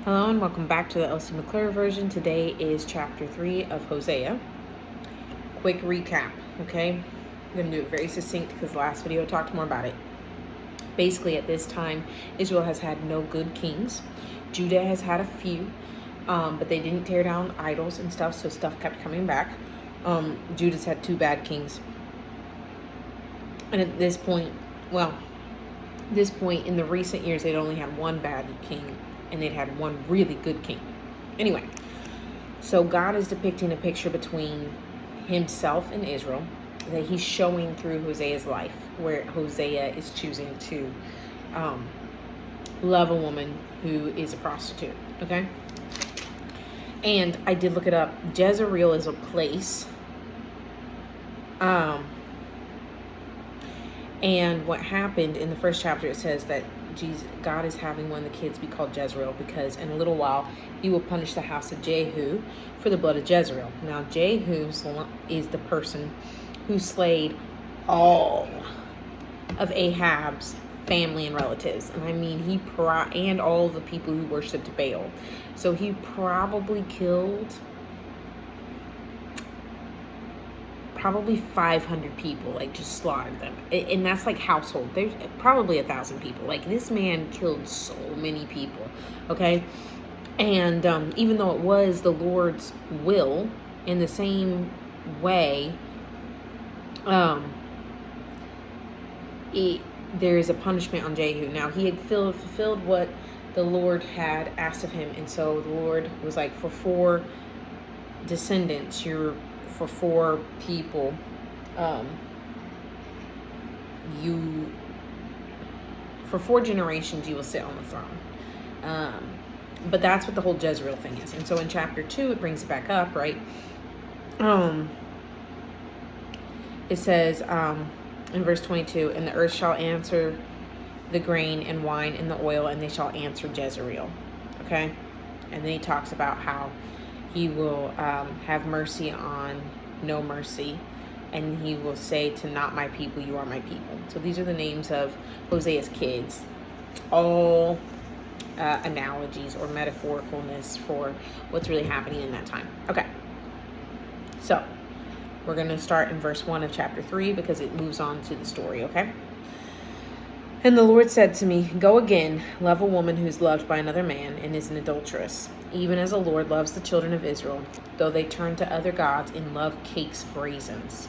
Hello and welcome back to the Elsie McClure version. Today is chapter 3 of Hosea. Quick recap, okay? I'm going to do it very succinct because the last video I talked more about it. Basically, at this time, Israel has had no good kings. Judah has had a few, but they didn't tear down idols and stuff, so stuff kept coming back. Judah's had 2 bad kings. And at this point in the recent years, they'd only had 1 bad king, and they'd had 1 really good king. Anyway, so God is depicting a picture between himself and Israel that he's showing through Hosea's life, where Hosea is choosing to love a woman who is a prostitute, okay? And I did look it up. Jezreel is a place. And what happened in the first chapter, it says that God is having one of the kids be called Jezreel because in a little while he will punish the house of Jehu for the blood of Jezreel. Now Jehu is the person who slayed all of Ahab's family and relatives. And I mean, and all the people who worshipped Baal. So he probably killed 500 people, like just slaughtered them. And that's like household. There's probably 1,000 people. Like this man killed so many people, okay? And even though it was the Lord's will, in the same way, there is a punishment on Jehu. Now he had fulfilled what the Lord had asked of him. And so the Lord was like, for 4 descendants, for 4 people, for 4 generations you will sit on the throne. But that's what the whole Jezreel thing is. And so in chapter 2 it brings it back up, right? It says in verse 22, and the earth shall answer the grain and wine and the oil, and they shall answer Jezreel. Okay? And then he talks about how he will have mercy on no mercy, and he will say to not my people, you are my people. So these are the names of Hosea's kids, all analogies or metaphoricalness for what's really happening in that time. Okay, so we're going to start in verse 1 of chapter 3 because it moves on to the story, okay? And the Lord said to me, go again, love a woman who is loved by another man and is an adulteress, even as the Lord loves the children of Israel, though they turn to other gods and love cakes of raisins.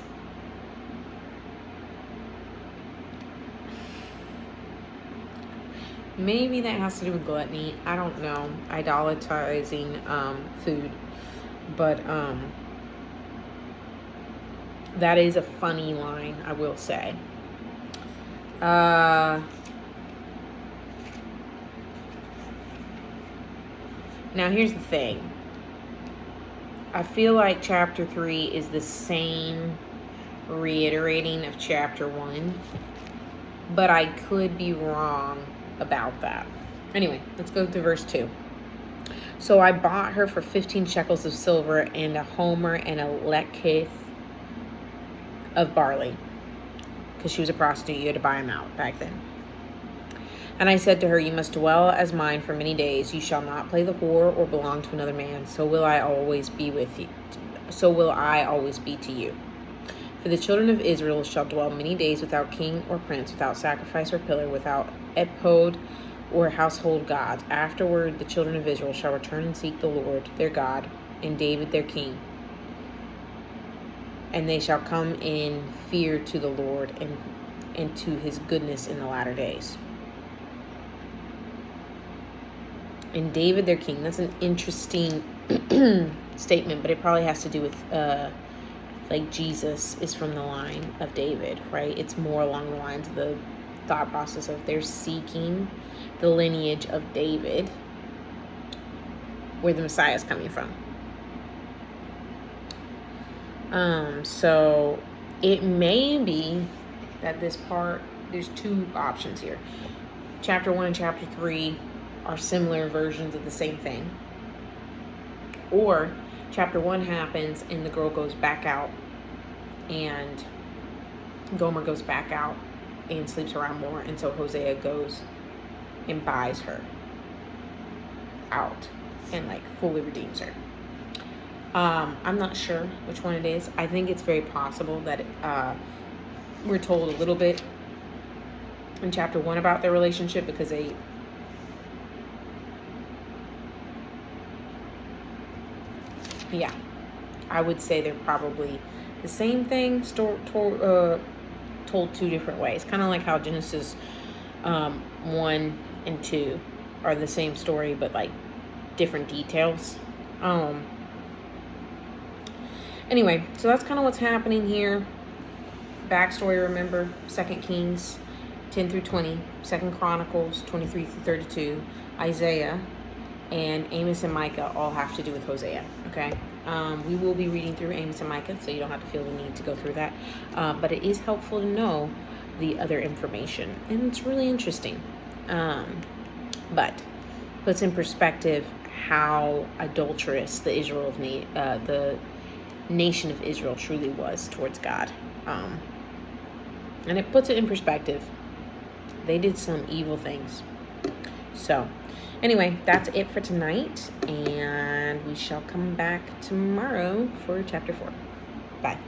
Maybe that has to do with gluttony. I don't know. Idolatrizing food. But that is a funny line, I will say. Now here's the thing. I feel like chapter 3 is the same reiterating of chapter 1, but I could be wrong about that. Anyway, let's go to verse 2. So I bought her for 15 shekels of silver and a homer and a lekith of barley. Because she was a prostitute, you had to buy them out back then. And I said to her, you must dwell as mine for many days. You shall not play the whore or belong to another man. So will I always be with you. So will I always be to you. For the children of Israel shall dwell many days without king or prince, without sacrifice or pillar, without ephod or household gods. Afterward, the children of Israel shall return and seek the Lord their God and David their king. And they shall come in fear to the Lord and to his goodness in the latter days. And David their king. That's an interesting statement, but it probably has to do with like Jesus is from the line of David, right? It's more along the lines of the thought process of they're seeking the lineage of David, where the Messiah is coming from. So it may be that this part, there's 2 options here. Chapter 1 and chapter 3 are similar versions of the same thing. Or chapter 1 happens and the girl goes back out and Gomer goes back out and sleeps around more, and so Hosea goes and buys her. out and like fully redeems her. I'm not sure which one it is. I think it's very possible that we're told a little bit in chapter 1 about their relationship, because I would say they're probably the same thing told two different ways. Kind of like how Genesis 1 and 2 are the same story, but like different details. Anyway, so that's kind of what's happening here. Backstory, remember, 2 Kings 10 through 20, 2 Chronicles 23 through 32, Isaiah, and Amos and Micah all have to do with Hosea, okay? We will be reading through Amos and Micah, so you don't have to feel the need to go through that. But it is helpful to know the other information, and it's really interesting. But puts in perspective how adulterous the nation of Israel truly was towards God. And it puts it in perspective. They did some evil things. So anyway, that's it for tonight, and we shall come back tomorrow for chapter 4. Bye.